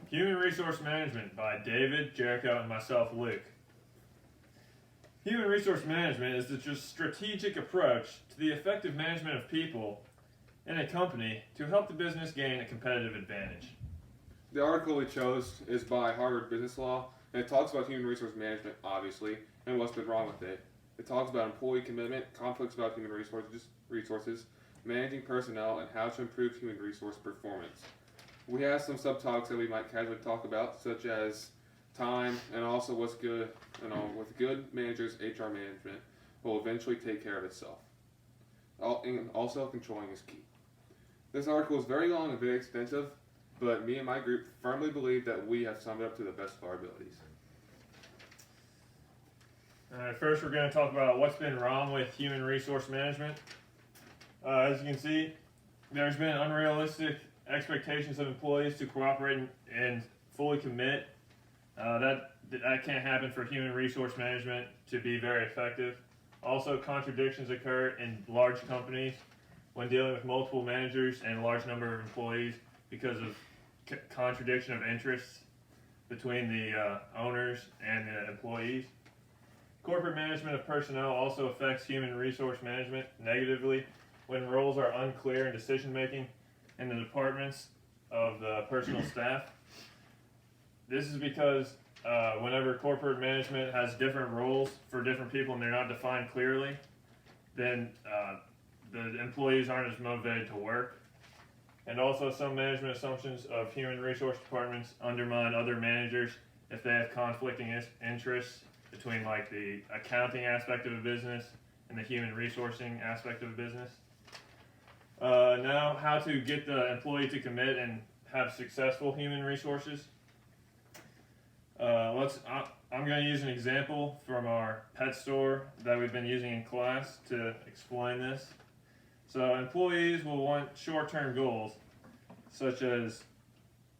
Human Resource Management by David, Jericho, and myself, Luke. Human resource management is the strategic approach to the effective management of people in a company to help the business gain a competitive advantage. The article we chose is by Harvard Business Law, and it talks about human resource management, obviously, and what's been wrong with it. It talks about employee commitment, conflicts about human resources, managing personnel, and how to improve human resource performance. We have some subtopics that we might casually talk about, such as time and also what's good, with good managers, HR management will eventually take care of itself. And also, controlling is key. This article is very long and very extensive, but me and my group firmly believe that we have summed it up to the best of our abilities. First, we're going to talk about what's been wrong with human resource management. As you can see, there's been unrealistic expectations of employees to cooperate and fully commit. That can't happen for human resource management to be very effective. Also, contradictions occur in large companies when dealing with multiple managers and a large number of employees because of contradiction of interests between the owners and the employees. Corporate management of personnel also affects human resource management negatively when roles are unclear in decision making in the departments of the personal staff. This is because whenever corporate management has different roles for different people and they're not defined clearly, then the employees aren't as motivated to work. And also, some management assumptions of human resource departments undermine other managers if they have conflicting interests between like the accounting aspect of a business and the human resourcing aspect of a business. Now, how to get the employee to commit and have successful human resources. I'm going to use an example from our pet store that we've been using in class to explain this. So employees will want short-term goals such as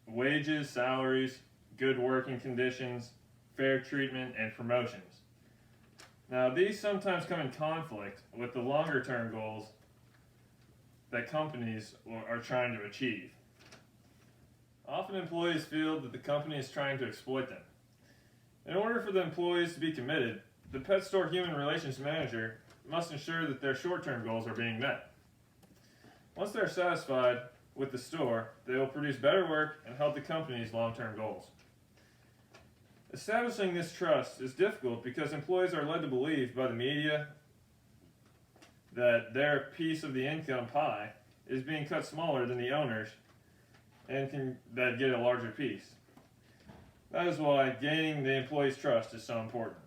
wages, salaries, good working conditions, fair treatment, and promotions. Now, these sometimes come in conflict with the longer-term goals that companies are trying to achieve. Often employees feel that the company is trying to exploit them. In order for the employees to be committed, the pet store human relations manager must ensure that their short-term goals are being met. Once they're satisfied with the store, they will produce better work and help the company's long-term goals. Establishing this trust is difficult because employees are led to believe by the media that their piece of the income pie is being cut smaller than the owners and that get a larger piece. That is why gaining the employee's trust is so important.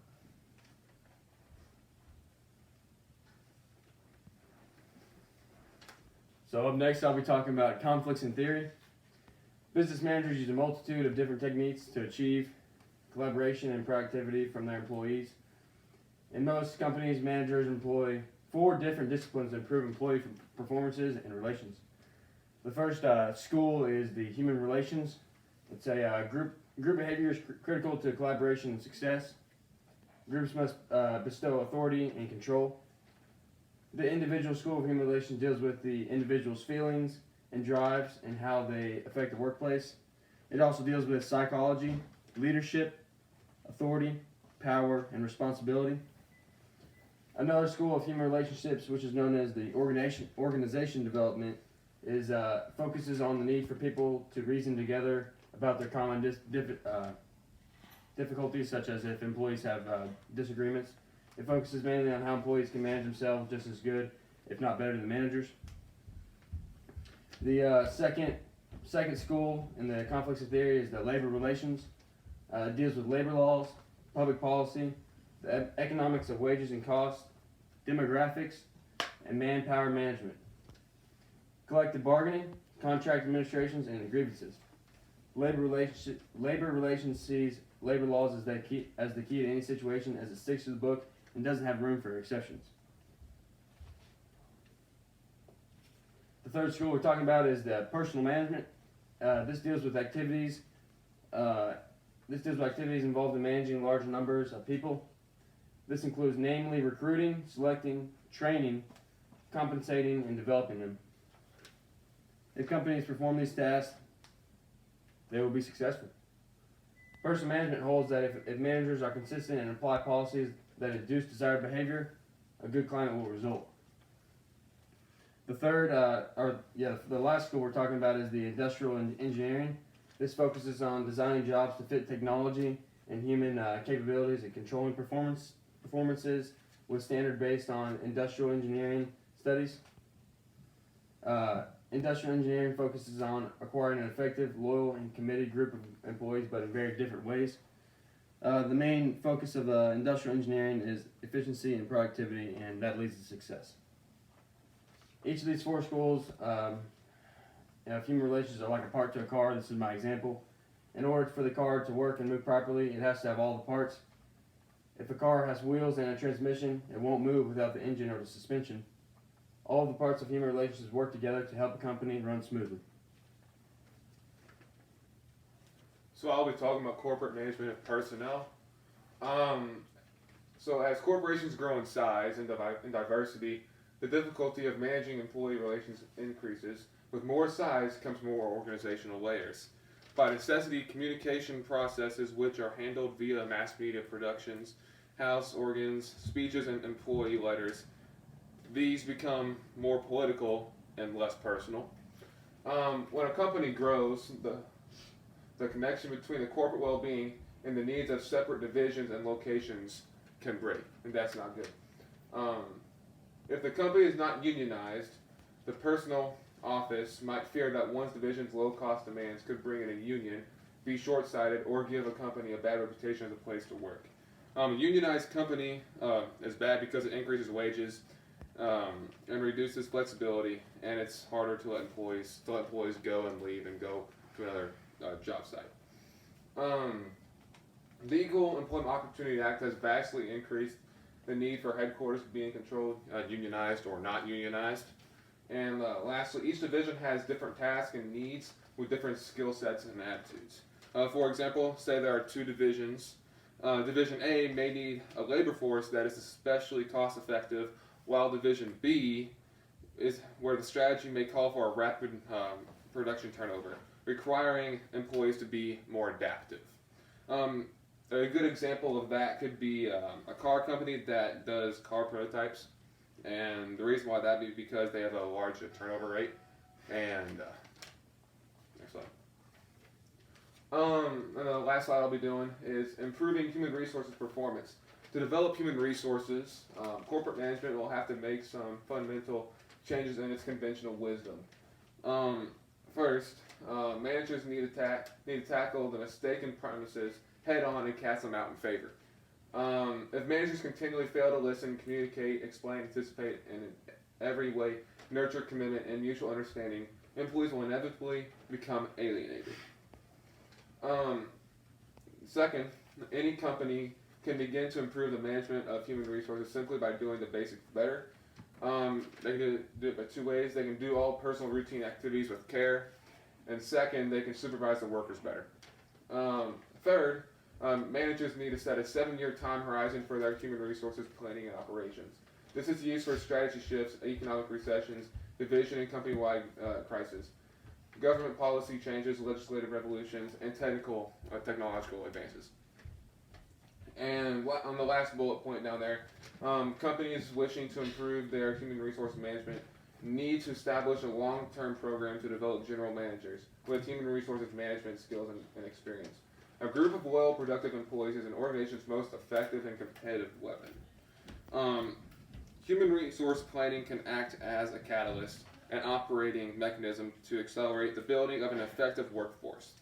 So up next, I'll be talking about conflicts in theory. Business managers use a multitude of different techniques to achieve collaboration and productivity from their employees. In most companies, managers employ 4 different disciplines to improve employee performances and relations. The first school is the human relations. It's a group behavior is critical to collaboration and success. Groups must bestow authority and control. The individual school of human relations deals with the individual's feelings and drives and how they affect the workplace. It also deals with psychology, leadership, authority, power, and responsibility. Another school of human relationships, which is known as the organization development, focuses on the need for people to reason together about their common difficulties, such as if employees have disagreements. It focuses mainly on how employees can manage themselves just as good, if not better, than managers. The second school in the conflicts of theory is the labor relations. It deals with labor laws, public policy, the economics of wages and costs, demographics, and manpower management. Collective bargaining, contract administrations, and grievances. Labor relations sees labor laws as the key to any situation, as it sticks to the book and doesn't have room for exceptions. The third school we're talking about is the personal management. This deals with activities involved in managing large numbers of people. This includes namely recruiting, selecting, training, compensating, and developing them. If companies perform these tasks, they will be successful. Personal management holds that if managers are consistent and apply policies that induce desired behavior, a good climate will result. The third, the last school we're talking about is the industrial engineering. This focuses on designing jobs to fit technology and human capabilities and controlling performances with standard based on industrial engineering studies. Industrial engineering focuses on acquiring an effective, loyal, and committed group of employees, but in very different ways. The main focus of industrial engineering is efficiency and productivity, and that leads to success. Each of these 4 schools, human relations are like a part to a car. This is my example. In order for the car to work and move properly, it has to have all the parts. If a car has wheels and a transmission, it won't move without the engine or the suspension. All of the parts of human relations work together to help a company run smoothly. So I'll be talking about corporate management of personnel. So as corporations grow in size and diversity, the difficulty of managing employee relations increases. With more size comes more organizational layers. By necessity, communication processes which are handled via mass media productions, house organs, speeches, and employee letters, these become more political and less personal. When a company grows, the connection between the corporate well-being and the needs of separate divisions and locations can break, and that's not good. If the company is not unionized, the personnel office might fear that one's division's low-cost demands could bring in a union, be short-sighted, or give a company a bad reputation as a place to work. A unionized company is bad because it increases wages and reduces flexibility, and it's harder to let employees go and leave and go to another job site. The Equal Employment Opportunity Act has vastly increased the need for headquarters being controlled, unionized or not unionized. And lastly, each division has different tasks and needs with different skill sets and attitudes. For example, say there are 2 divisions. Division A may need a labor force that is especially cost effective, while Division B is where the strategy may call for a rapid production turnover, requiring employees to be more adaptive. A good example of that could be a car company that does car prototypes, and the reason why that be because they have a large turnover rate. And next slide. And the last slide I'll be doing is improving human resources performance. To develop human resources, corporate management will have to make some fundamental changes in its conventional wisdom. First, managers need to tackle the mistaken premises head on and cast them out in favor. If managers continually fail to listen, communicate, explain, anticipate, and in every way nurture commitment and mutual understanding, employees will inevitably become alienated. Second, any company can begin to improve the management of human resources simply by doing the basics better. They can do it by 2 ways. They can do all personal routine activities with care, and second, they can supervise the workers better. Third, managers need to set a 7-year time horizon for their human resources planning and operations. This is used for strategy shifts, economic recessions, division and company-wide crisis, government policy changes, legislative revolutions, and technological advances. And on the last bullet point down there, companies wishing to improve their human resource management need to establish a long-term program to develop general managers with human resources management skills and experience. A group of loyal, productive employees is an organization's most effective and competitive weapon. Human resource planning can act as a catalyst and operating mechanism to accelerate the building of an effective workforce.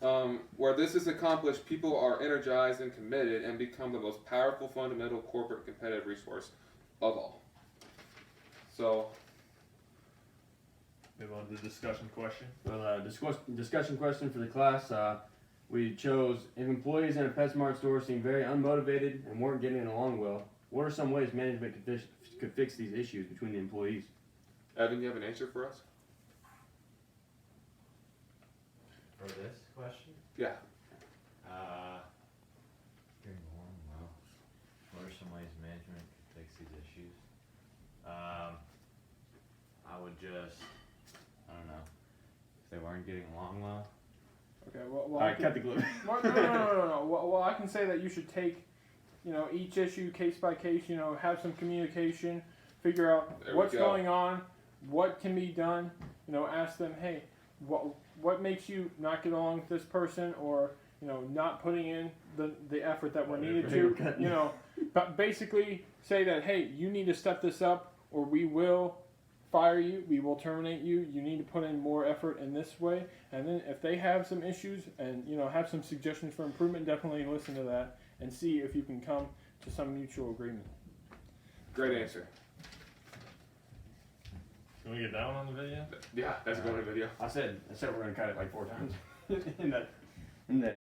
Where this is accomplished, people are energized and committed and become the most powerful, fundamental corporate competitive resource of all. So, move on to the discussion question. Well, discussion question for the class. We chose, if employees in a PetSmart store seem very unmotivated and weren't getting along well, what are some ways management could fix these issues between the employees? Evan, you have an answer for us? For this question? Yeah. Getting along well. What are some ways management could fix these issues? I would just, I don't know, if they weren't getting along well, Okay, Well, All right, cut the glue. Well, no. Well, I can say that you should take, each issue case by case. Have some communication, figure out There we what's go. going on, what can be done. Ask them, hey, what makes you not get along with this person, or not putting in the effort that we're needed to. But basically say that, hey, you need to step this up, or we will fire you, we will terminate you. You need to put in more effort in this way. And then if they have some issues and have some suggestions for improvement, definitely listen to that and see if you can come to some mutual agreement. Great answer. Can we get that one on the video? Yeah, that's a good video. I said we're gonna cut it like 4 times in that